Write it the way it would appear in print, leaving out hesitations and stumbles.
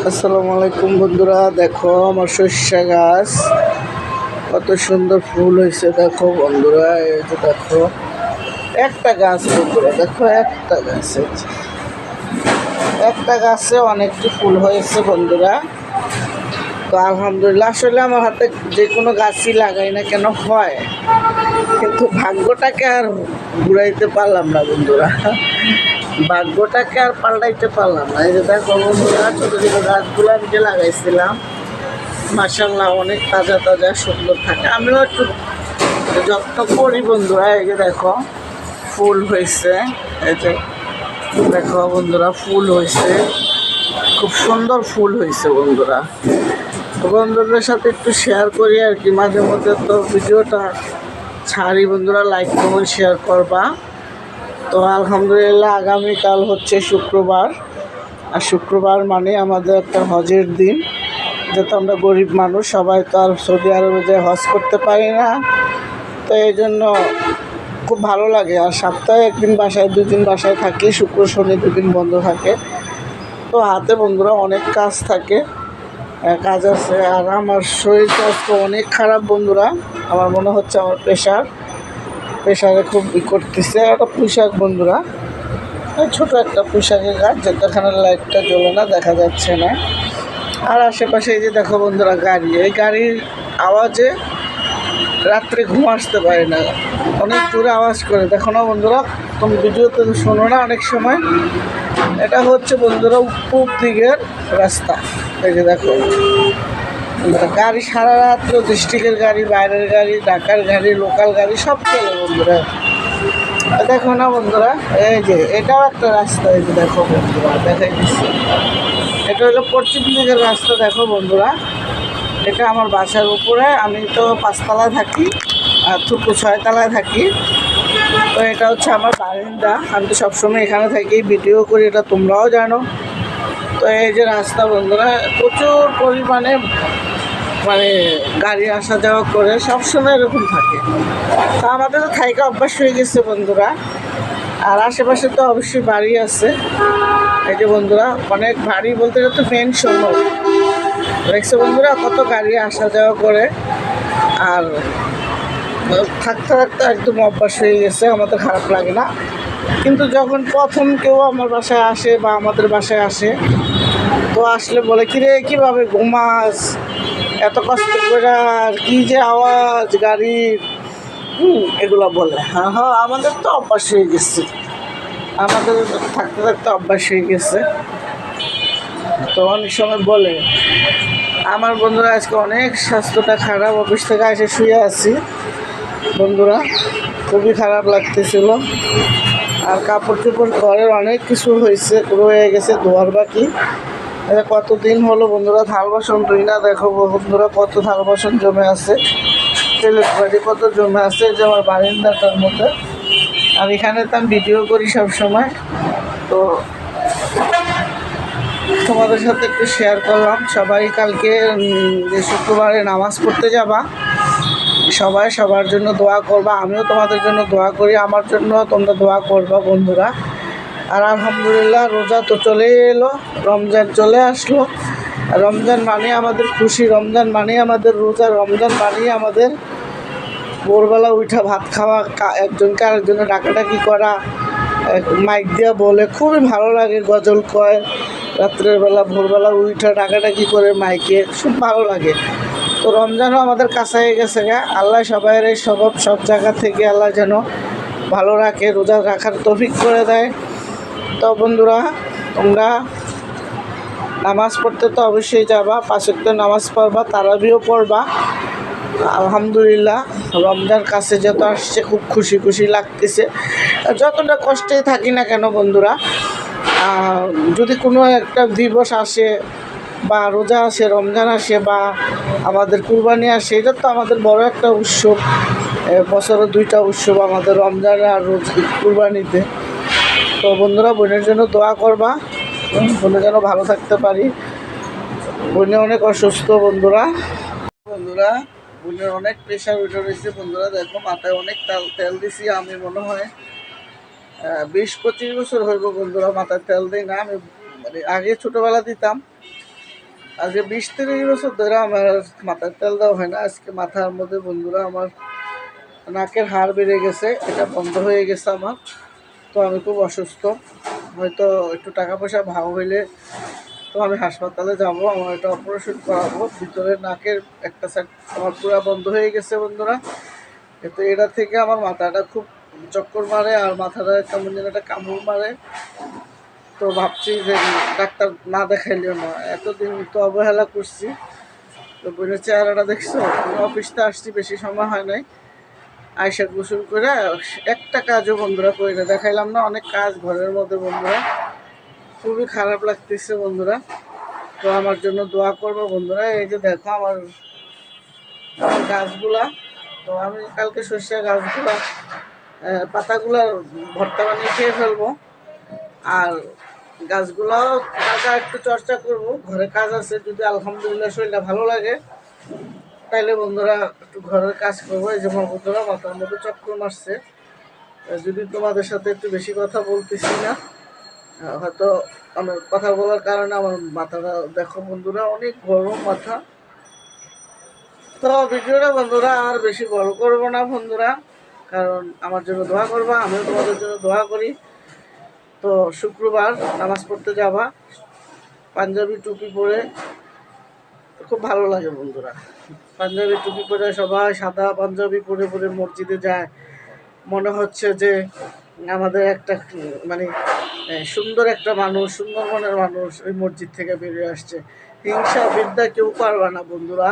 আসসালামু আলাইকুম বন্ধুরা, দেখো আমার সরিষা গাছ কত সুন্দর ফুল হয়েছে। দেখো বন্ধুরা, এই যে দেখো একটা গাছ বন্ধুরা, দেখো একটা গাছে অনেকটি ফুল হয়েছে বন্ধুরা। তো আলহামদুলিল্লাহ, আসলে আমার হাতে যে কোনো গাছই লাগাই না কেন হয়, কিন্তু ভাগ্যটাকে আর ঘুরাইতে পারলাম না বন্ধুরা, ভাগ্যটাকে আর পাল্টাইতে পারলাম না। এই যে দেখো বন্ধুরা, ছোটো ছোটো গাছগুলো আমি যে লাগাইছিলাম, মাশাআল্লাহ অনেক তাজা তাজা সুন্দর থাকে। আমিও একটু যত্ন করি বন্ধুরা। এই যে দেখো ফুল হয়েছে, এই যে দেখো বন্ধুরা ফুল হয়েছে, খুব সুন্দর ফুল হয়েছে বন্ধুরা। তো বন্ধুদের সাথে একটু শেয়ার করি আর কি, মাঝে মধ্যে তো ভিডিওটা ছাড়ি বন্ধুরা, লাইক কমেন্ট শেয়ার করবা। তো আলহামদুলিল্লাহ, আগামীকাল হচ্ছে শুক্রবার, আর শুক্রবার মানে আমাদের একটা হজের দিন। যেহেতু আমরা গরিব মানুষ, সবাই তো আর সৌদি আরবে যে হজ করতে পারি না, তো এই জন্য খুব ভালো লাগে। আর সপ্তাহে একদিন বাসায়, দুদিন বাসায় থাকি, শুক্র শনি দুদিন বন্ধ থাকে। তো হাতে বন্ধুরা অনেক কাজ থাকে, কাজ আছে। আর আমার শরীরটা আজকে অনেক খারাপ বন্ধুরা, আমার মনে হচ্ছে আমার প্রেশারে খুব করতেছে। একটা পুঁইশাক বন্ধুরা, ছোট একটা পুঁইশাকের গাছ, যেটাখানে লাইটটা জ্বলে না, দেখা যাচ্ছে না। আর আশেপাশে এই যে দেখো বন্ধুরা গাড়ি, এই গাড়ির আওয়াজে রাত্রে ঘুম আসতে পারে না, অনেক জোরে আওয়াজ করে। দেখো না বন্ধুরা, তুমি ভিডিওতে শোনো না অনেক সময়। এটা হচ্ছে বন্ধুরা পূব দিকের রাস্তা। এই যে দেখো গাড়ি সারা রাত্র, ডিস্ট্রিক্টের গাড়ি, বাইরের গাড়ি, ঢাকার গাড়ি, লোকাল গাড়ি সব চলে বন্ধুরা। দেখো না বন্ধুরা, এই যে এটাও একটা রাস্তা। এই যে দেখো বন্ধুরা, দেখাই দিচ্ছি, এটা হলো পশ্চিম দিকের রাস্তা। দেখো বন্ধুরা, এটা আমার বাসার উপরে, আমি তো 5 তলায় থাকি আর থুকু 6 তলায় থাকি। তো এটা হচ্ছে আমার বারান্দা, আমি তো সবসময় এখানে থাকি, ভিডিও করি, এটা তোমরাও জানো। তো এই যে রাস্তা বন্ধুরা, প্রচুর পরিমাণে মানে গাড়ি আসা যাওয়া করে, সবসময় এরকম থাকে। তো আমাদের তো থাইকা অভ্যাস হয়ে গেছে বন্ধুরা। আর আশেপাশে তো অবশ্যই বাড়ি আছে। এই যে বন্ধুরা, অনেক বাড়ি বলতে গেলে তো মেন শহর। দেখছো বন্ধুরা, কত গাড়ি আসা যাওয়া করে। আর থাকতে থাকতে একদম অভ্যাস হয়ে গেছে, আমাদের খারাপ লাগে না। কিন্তু যখন প্রথম কেউ আমার বাসায় আসে বা আমাদের বাসায় আসে, তো আসলে বলে কিরে কীভাবে ঘুমাস এত কষ্ট করে, আর কী যে আওয়াজ গাড়ির, এগুলো বলে। হ্যাঁ হ্যাঁ, আমাদের তো অভ্যাস হয়ে গেছে, আমাদের থাকতে থাকতে অভ্যাস হয়ে গেছে। তো অনেক সময় বলে আমার বন্ধুরা, আজকে অনেক স্বাস্থ্যটা খারাপ, অফিস থেকে এসে শুয়ে আছি বন্ধুরা, খুবই খারাপ লাগতেছিল। আর কাপড় চোপড় ঘরের অনেক কিছু হয়েছে, রয়ে গেছে ধোয়ার বাকি। কতদিন হলো বন্ধুরা থাল বাসন ধুই না। দেখো বন্ধুরা, কত থাল বাসন জমে আছে, তেলের বাড়ি কত জমে আছে, যে আমার বারান্দাটার মধ্যে। আর এখানে তো আমি ভিডিও করি সব সময়, তো তোমাদের সাথে একটু শেয়ার করলাম। সবাই কালকে যে শুক্রবারে নামাজ পড়তে যাবা, সবাই সবার জন্য দোয়া করবা, আমিও তোমাদের জন্য দোয়া করি, আমার জন্য তোমরা দোয়া করবা বন্ধুরা। আর আলহামদুলিল্লাহ, রোজা তো চলে এলো, রমজান চলে আসলো। রমজান মানে আমাদের খুশি, রমজান মানে আমাদের রোজা, রমজান মানে আমাদের ভোরবেলা উঠা ভাত খাওয়া, একজনকে আরেকজনের ডাকাডাকি করা, মাইক দিয়া বলে, খুবই ভালো লাগে। গজল কয় রাত্রের বেলা, ভোরবেলা উঠা ডাকাডাকি করে মাইকে, খুব ভালো লাগে। তো রমজানও আমাদের কাছে হয়ে গেছে গা। আল্লাহ সবাইয়ের এই সব জায়গা থেকে আল্লাহ যেন ভালো রাখে, রোজা রাখার তৌফিক করে দেয়। তো বন্ধুরা, তোমরা নামাজ পড়তে তো অবশ্যই যাবা, 5 ওয়াক্ত নামাজ পড়বা, তারাবিও পড়বা। আলহামদুলিল্লাহ, রমজান কাছে যত আসছে, খুব খুশি খুশি লাগতেছে। যতটা কষ্টেই থাকি না কেন বন্ধুরা, যদি কোনো একটা দিবস আসে বা রোজা আসে, রমজান আসে বা আমাদের কুরবানি আসে, এটা তো আমাদের বড় একটা উৎসব। বছরে 2টা উৎসব আমাদের, রমজান আর কুরবানিতে। তো বন্ধুরা, বোনের জন্য দোয়া করবা, বোনের যেন ভালো থাকতে পারি। বোনে অনেক অসুস্থ বন্ধুরা, বোনের অনেক প্রেশার উঠে রয়েছে বন্ধুরা। দেখো মাথায় অনেক তেল দিছি, আমি মনে হয় 20-25 বছর হইব বন্ধুরা মাথায় তেল দিই না। আমি মানে আগে ছোটোবেলা দিতাম, আজকে 20-30 বছর ধরে আমার মাথার তেল দেওয়া হয় না। আজকে মাথার মধ্যে বন্ধুরা আমার নাকের হাড় বেড়ে গেছে, এটা বন্ধ হয়ে গেছে আমার। তো আমি খুব অসুস্থ, হয়তো একটু টাকা পয়সা ভাও হইলে তো আমি হাসপাতালে যাব, আমার একটা অপারেশন করাবো। ভিতরে নাকের একটা সাইড আমার পুরো বন্ধ হয়ে গেছে বন্ধুরা। কিন্তু এটা থেকে আমার মাথাটা খুব চক্কর মারে আর মাথাটা কেমন যেন একটা কামড় মারে। তো ভাবছি যে ডাক্তার না দেখাইলেও না, এতদিন তো অবহেলা করছি। তো বোনের চেহারাটা দেখছো, অফিসতে আসছি, বেশি সময় হয় নাই। আয়সা গোসল করে একটা কাজও বন্ধুরা করে দেখাইলাম না, অনেক কাজ ঘরের মধ্যে বন্ধুরা। খুবই খারাপ লাগতেছে বন্ধুরা। তো আমার জন্য দোয়া করবো বন্ধুরা। এই যে দেখো আমার আমার গাছগুলা, তো আমি কালকে সর্ষে গাছগুলা পাতাগুলা ভর্তা বানিয়ে খেয়ে ফেলবো। আর গাছগুলাও টাকা একটু চর্চা করব, ঘরে কাজ আছে। যদি আলহামদুলিল্লাহ শরীরটা ভালো লাগে তাইলে বন্ধুরা একটু ঘরের কাজ করবো। এই যে আমার বন্ধুরা মাথার মধ্যে চক্কর মারছে, যদি তোমাদের সাথে একটু বেশি কথা বলতেছি না, হয়তো আমার কথা বলার কারণে আমার মাথাটা দেখো বন্ধুরা অনেক গরম মাথা। তো ভিডিওটা বন্ধুরা আর বেশি বড় করবো না বন্ধুরা, কারণ আমার জন্য দোয়া করবা, আমিও তোমাদের জন্য দোয়া করি। তো শুক্রবার নামাজ পড়তে যাবা পাঞ্জাবি টুপি পরে, খুব ভালো লাগে বন্ধুরা। পাঞ্জাবি টুপি পরে সবাই সাদা পাঞ্জাবি পরে পরে মসজিদে যায়, মনে হচ্ছে যে আমাদের একটা মানে সুন্দর একটা মানুষ, সুন্দর মনের মানুষ ওই মসজিদ থেকে বেরিয়ে আসছে। হিংসা বিদ্যা কেউ পারবে না বন্ধুরা।